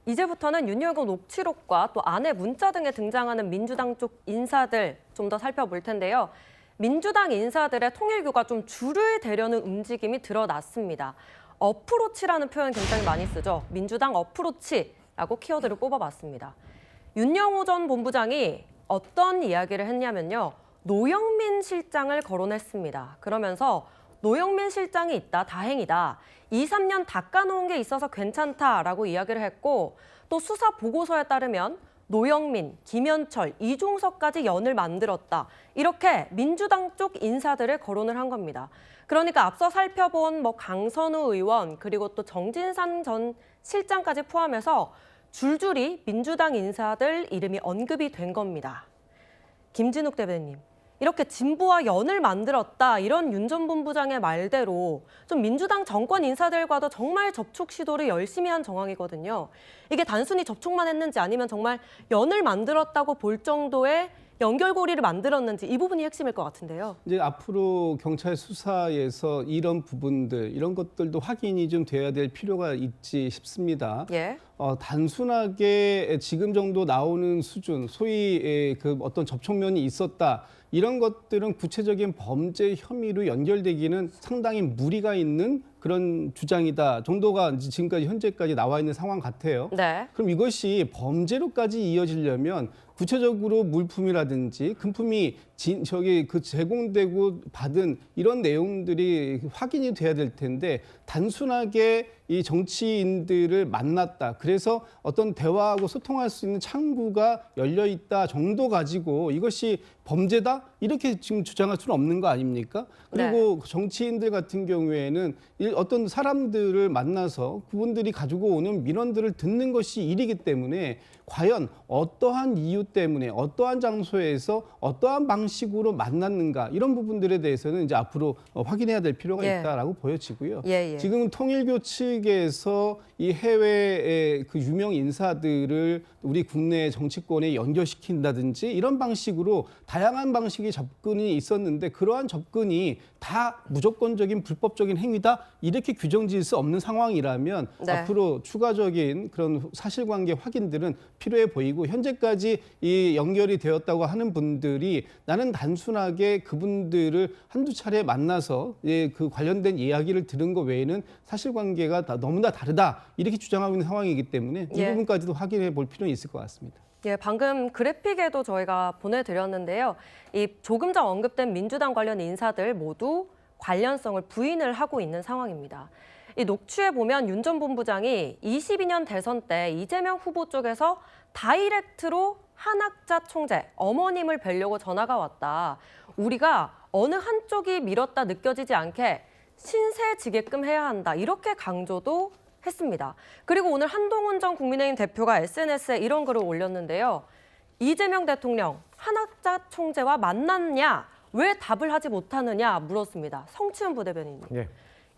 이제부터는 윤여정 녹취록과 또 아내 문자 등에 등장하는 민주당 쪽 인사들 좀 더 살펴볼 텐데요. 민주당 인사들의 통일교가 좀 줄을 대려는 움직임이 드러났습니다. 어프로치라는 표현 굉장히 많이 쓰죠. 민주당 어프로치라고 키워드를 꼽아봤습니다. 윤영호 전 본부장이 어떤 이야기를 했냐면요. 노영민 실장을 거론했습니다. 그러면서 노영민 실장이 있다, 다행이다. 2, 3년 닦아놓은 게 있어서 괜찮다라고 이야기를 했고 또 수사 보고서에 따르면 노영민, 김현철, 이중석까지 연을 만들었다. 이렇게 민주당 쪽 인사들을 거론을 한 겁니다. 그러니까 앞서 살펴본 강선우 의원 그리고 또 정진상 전 실장까지 포함해서 줄줄이 민주당 인사들 이름이 언급이 된 겁니다. 김진욱 대변인. 이렇게 진보와 연을 만들었다 이런 윤 전 본부장의 말대로 좀 민주당 정권 인사들과도 정말 접촉 시도를 열심히 한 정황이거든요. 이게 단순히 접촉만 했는지 아니면 정말 연을 만들었다고 볼 정도의 연결고리를 만들었는지 이 부분이 핵심일 것 같은데요. 이제 앞으로 경찰 수사에서 이런 부분들, 이런 것들도 확인이 좀 돼야 될 필요가 있지 싶습니다. 예. 단순하게 지금 정도 나오는 수준, 소위 그 어떤 접촉면이 있었다. 이런 것들은 구체적인 범죄 혐의로 연결되기는 상당히 무리가 있는 그런 주장이다 정도가 지금까지 현재까지 나와 있는 상황 같아요. 네. 그럼 이것이 범죄로까지 이어지려면 구체적으로 물품이라든지 금품이 제공되고 받은 이런 내용들이 확인이 돼야 될 텐데 단순하게 이 정치인들을 만났다. 그래서 어떤 대화하고 소통할 수 있는 창구가 열려 있다 정도 가지고 이것이 범죄다? 이렇게 지금 주장할 수는 없는 거 아닙니까? 그리고 네. 정치인들 같은 경우에는 어떤 사람들을 만나서 그분들이 가지고 오는 민원들을 듣는 것이 일이기 때문에 과연 어떠한 이유 때문에 어떠한 장소에서 어떠한 방식으로 만났는가 이런 부분들에 대해서는 이제 앞으로 확인해야 될 필요가 있다라고 보여지고요. 지금 통일교 측에서 이 해외의 그 유명 인사들을 우리 국내 정치권에 연결시킨다든지 이런 방식으로 다양한 방식의 접근이 있었는데 그러한 접근이 다 무조건적인 불법적인 행위다 이렇게 규정지을 수 없는 상황이라면 앞으로 추가적인 그런 사실관계 확인들은 필요해 보이고 현재까지 이 연결이 되었다고 하는 분들이 나는 단순하게 그분들을 한두 차례 만나서 그 관련된 이야기를 들은 것 외에는 사실관계가 너무나 다르다 이렇게 주장하고 있는 상황이기 때문에 이 부분까지도 확인해 볼 필요는 있을 것 같습니다. 예, 방금 그래픽에도 저희가 보내드렸는데요. 이 조금 전 언급된 민주당 관련 인사들 모두 관련성을 부인을 하고 있는 상황입니다. 이 녹취에 보면 윤 전 본부장이 22년 대선 때 이재명 후보 쪽에서 다이렉트로 한학자 총재, 어머님을 뵈려고 전화가 왔다. 우리가 어느 한쪽이 밀었다 느껴지지 않게 신세지게끔 해야 한다. 이렇게 강조도 했습니다. 그리고 오늘 한동훈 전 국민의힘 대표가 SNS에 이런 글을 올렸는데요. 이재명 대통령, 한학자 총재와 만났냐? 왜 답을 하지 못하느냐 물었습니다. 성치훈 부대변인님. 예.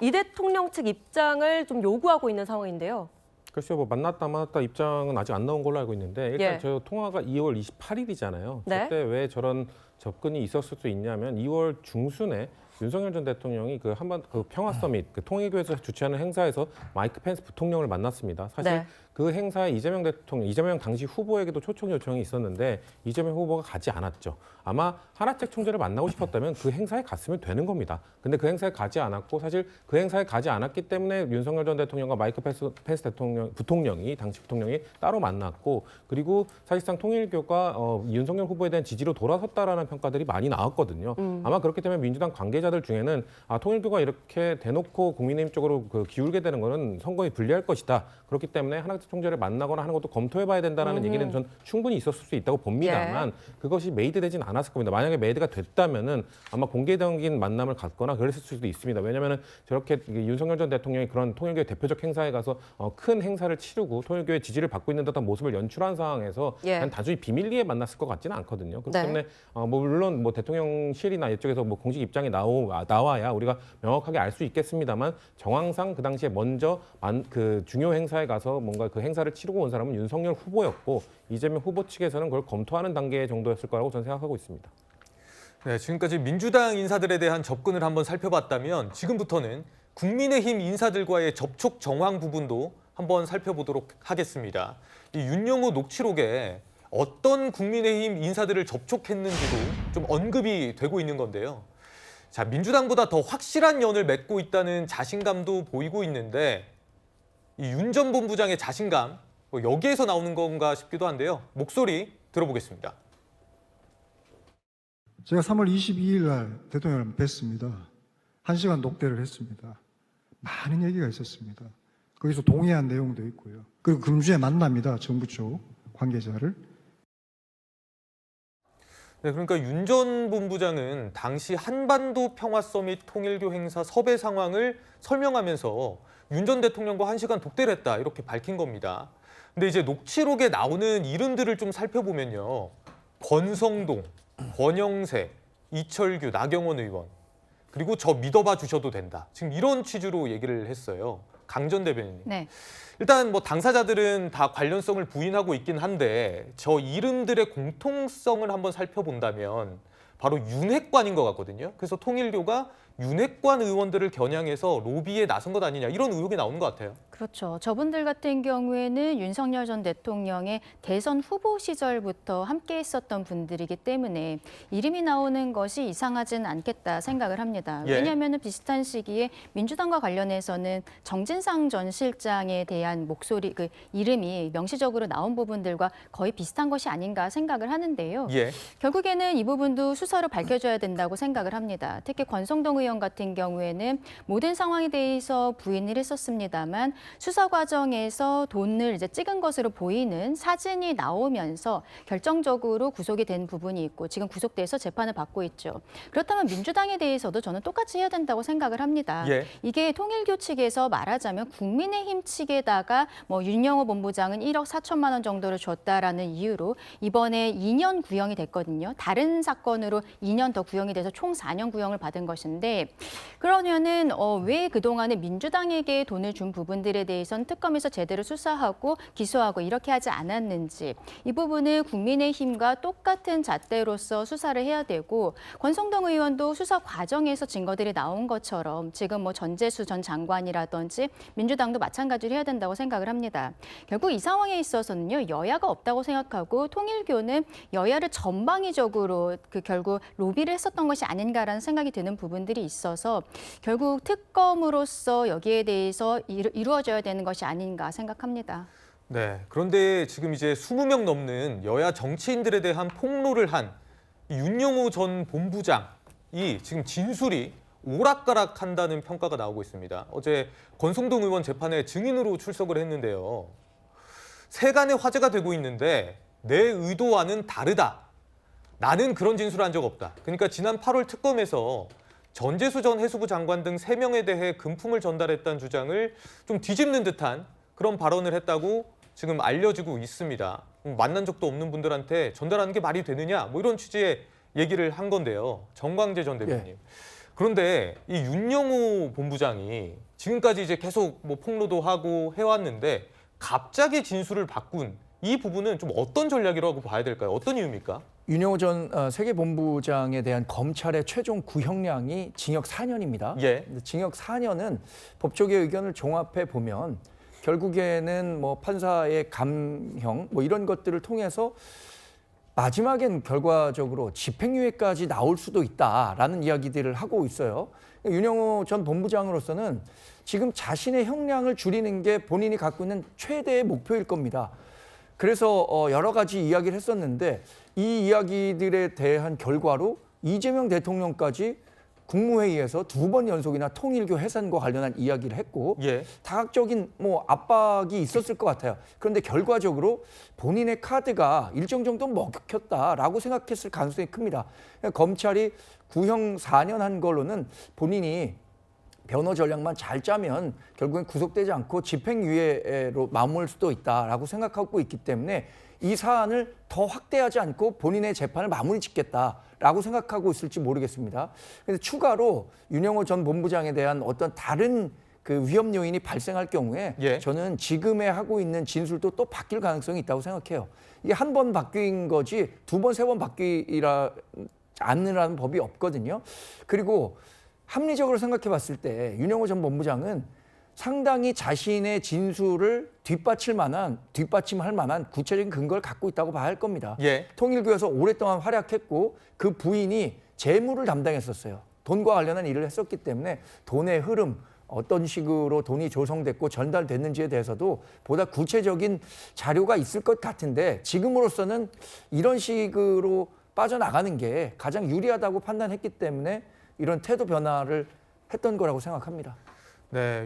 이 대통령 측 입장을 좀 요구하고 있는 상황인데요. 글쎄요, 만났다 만났다 입장은 아직 안 나온 걸로 알고 있는데 일단 저 통화가 2월 28일이잖아요. 그때 왜 저런 접근이 있었을 수 있냐면 2월 중순에 윤석열 전 대통령이 그 평화 서밋, 그 통일교에서 주최하는 행사에서 마이크 펜스 부통령을 만났습니다. 사실 그 행사에 이재명 당시 후보에게도 초청 요청이 있었는데 이재명 후보가 가지 않았죠. 아마 한학자 총재를 만나고 싶었다면 그 행사에 갔으면 되는 겁니다. 근데 그 행사에 가지 않았고 사실 그 행사에 가지 않았기 때문에 윤석열 전 대통령과 마이크 펜스 당시 부통령이 따로 만났고 그리고 사실상 통일교가 윤석열 후보에 대한 지지로 돌아섰다라는 평가들이 많이 나왔거든요. 아마 그렇기 때문에 민주당 관계자들 중에는 통일교가 이렇게 대놓고 국민의힘 쪽으로 기울게 되는 거는 선거에 불리할 것이다. 그렇기 때문에 한학자 총재를 만나거나 하는 것도 검토해봐야 된다는 얘기는 전 충분히 있었을 수 있다고 봅니다만 그것이 메이드되진 않았을 겁니다. 만약에 메이드가 됐다면은 아마 공개적인 만남을 갖거나 그랬을 수도 있습니다. 왜냐하면 저렇게 윤석열 전 대통령이 그런 통일교의 대표적 행사에 가서 큰 행사를 치르고 통일교의 지지를 받고 있는 듯한 모습을 연출한 상황에서 단순히 비밀리에 만났을 것 같지는 않거든요. 그렇기 때문에 물론 대통령실이나 이쪽에서 공식 입장이 나와야 우리가 명확하게 알 수 있겠습니다만 정황상 그 당시에 먼저 그 중요 행사에 가서 뭔가 그 행사를 치르고 온 사람은 윤석열 후보였고 이재명 후보 측에서는 그걸 검토하는 단계 정도였을 거라고 저는 생각하고 있습니다. 네, 지금까지 민주당 인사들에 대한 접근을 한번 살펴봤다면 지금부터는 국민의힘 인사들과의 접촉 정황 부분도 한번 살펴보도록 하겠습니다. 이 윤영호 녹취록에 어떤 국민의힘 인사들을 접촉했는지도 좀 언급이 되고 있는 건데요. 자, 민주당보다 더 확실한 연을 맺고 있다는 자신감도 보이고 있는데 이 윤 전 본부장의 자신감, 여기에서 나오는 건가 싶기도 한데요. 목소리 들어보겠습니다. 제가 3월 22일 날 대통령을 뵀습니다. 1시간 녹대를 했습니다. 많은 얘기가 있었습니다. 거기서 동의한 내용도 있고요. 그리고 금주에 만납니다. 정부 쪽 관계자를. 네, 그러니까 윤 전 본부장은 당시 한반도 평화 서밋 통일교 행사 섭외 상황을 설명하면서 윤 전 대통령과 1시간 독대를 했다 이렇게 밝힌 겁니다. 근데 이제 녹취록에 나오는 이름들을 좀 살펴보면요. 권성동, 권영세, 이철규, 나경원 의원, 그리고 저 믿어봐 주셔도 된다. 지금 이런 취지로 얘기를 했어요. 강 전 대변인님. 네. 일단 뭐 당사자들은 다 관련성을 부인하고 있긴 한데 저 이름들의 공통성을 한번 살펴본다면 바로 윤핵관인 것 같거든요. 그래서 통일교가 윤핵관 의원들을 겨냥해서 로비에 나선 것 아니냐 이런 의혹이 나오는 것 같아요. 그렇죠. 저분들 같은 경우에는 윤석열 전 대통령의 대선 후보 시절부터 함께 했었던 분들이기 때문에 이름이 나오는 것이 이상하진 않겠다 생각을 합니다. 예. 왜냐하면 비슷한 시기에 민주당과 관련해서는 정진상 전 실장에 대한 목소리, 그 이름이 명시적으로 나온 부분들과 거의 비슷한 것이 아닌가 생각을 하는데요. 예. 결국에는 이 부분도 수사로 밝혀져야 된다고 생각을 합니다. 특히 권성동 의원 같은 경우에는 모든 상황에 대해서 부인을 했었습니다만 수사 과정에서 돈을 이제 찍은 것으로 보이는 사진이 나오면서 결정적으로 구속이 된 부분이 있고 지금 구속돼서 재판을 받고 있죠. 그렇다면 민주당에 대해서도 저는 똑같이 해야 된다고 생각을 합니다. 예. 이게 통일교 측에서 말하자면 국민의힘 측에다가 뭐 윤영호 본부장은 1억 4천만 원 정도를 줬다라는 이유로 이번에 2년 구형이 됐거든요. 다른 사건으로 2년 더 구형이 돼서 총 4년 구형을 받은 것인데 그러면은 왜 그동안에 민주당에게 돈을 준 부분들에 대해서는 특검에서 제대로 수사하고 기소하고 이렇게 하지 않았는지 이 부분을 국민의힘과 똑같은 잣대로서 수사를 해야 되고 권성동 의원도 수사 과정에서 증거들이 나온 것처럼 지금 뭐 전재수 전 장관이라든지 민주당도 마찬가지로 해야 된다고 생각을 합니다. 결국 이 상황에 있어서는요 여야가 없다고 생각하고 통일교는 여야를 전방위적으로 결국 로비를 했었던 것이 아닌가라는 생각이 드는 부분들이 있어서 결국 특검으로서 여기에 대해서 이루어져야 되는 것이 아닌가 생각합니다. 네. 그런데 지금 이제 20명 넘는 여야 정치인들에 대한 폭로를 한 윤영호 전 본부장이 지금 진술이 오락가락한다는 평가가 나오고 있습니다. 어제 권성동 의원 재판에 증인으로 출석을 했는데요. 세간의 화제가 되고 있는데 내 의도와는 다르다. 나는 그런 진술을 한 적 없다. 그러니까 지난 8월 특검에서 전재수 전 해수부 장관 등 3명에 대해 금품을 전달했다는 주장을 좀 뒤집는 듯한 그런 발언을 했다고 지금 알려지고 있습니다. 만난 적도 없는 분들한테 전달하는 게 말이 되느냐 뭐 이런 취지의 얘기를 한 건데요. 정광재 전 대표님. 예. 그런데 이 윤영호 본부장이 지금까지 이제 계속 뭐 폭로도 하고 해왔는데 갑자기 진술을 바꾼 이 부분은 좀 어떤 전략이라고 봐야 될까요? 어떤 이유입니까? 윤영호 전 세계본부장에 대한 검찰의 최종 구형량이 징역 4년입니다. 예. 징역 4년은 법조계 의견을 종합해 보면 결국에는 뭐 판사의 감형 뭐 이런 것들을 통해서 마지막엔 결과적으로 집행유예까지 나올 수도 있다라는 이야기들을 하고 있어요. 윤영호 전 본부장으로서는 지금 자신의 형량을 줄이는 게 본인이 갖고 있는 최대의 목표일 겁니다. 그래서 여러 가지 이야기를 했었는데 이 이야기들에 대한 결과로 이재명 대통령까지 국무회의에서 2번 연속이나 통일교 해산과 관련한 이야기를 했고 예. 다각적인 뭐 압박이 있었을 것 같아요. 그런데 결과적으로 본인의 카드가 일정 정도 먹혔다라고 생각했을 가능성이 큽니다. 검찰이 구형 4년 한 걸로는 본인이 변호 전략만 잘 짜면 결국엔 구속되지 않고 집행유예로 마무리할 수도 있다라고 생각하고 있기 때문에 이 사안을 더 확대하지 않고 본인의 재판을 마무리 짓겠다라고 생각하고 있을지 모르겠습니다. 그래서 추가로 윤영호 전 본부장에 대한 어떤 다른 그 위험 요인이 발생할 경우에 예. 저는 지금에 하고 있는 진술도 또 바뀔 가능성이 있다고 생각해요. 이게 한 번 바뀐 거지 2번, 3번 바뀌라 않느라는 법이 없거든요. 그리고 합리적으로 생각해 봤을 때 윤영호 전 본부장은 상당히 자신의 진술을 뒷받침할 만한 구체적인 근거를 갖고 있다고 봐야 할 겁니다. 예. 통일교에서 오랫동안 활약했고 그 부인이 재무를 담당했었어요. 돈과 관련한 일을 했었기 때문에 돈의 흐름, 어떤 식으로 돈이 조성됐고 전달됐는지에 대해서도 보다 구체적인 자료가 있을 것 같은데 지금으로서는 이런 식으로 빠져나가는 게 가장 유리하다고 판단했기 때문에 이런 태도 변화를 했던 거라고 생각합니다. 네.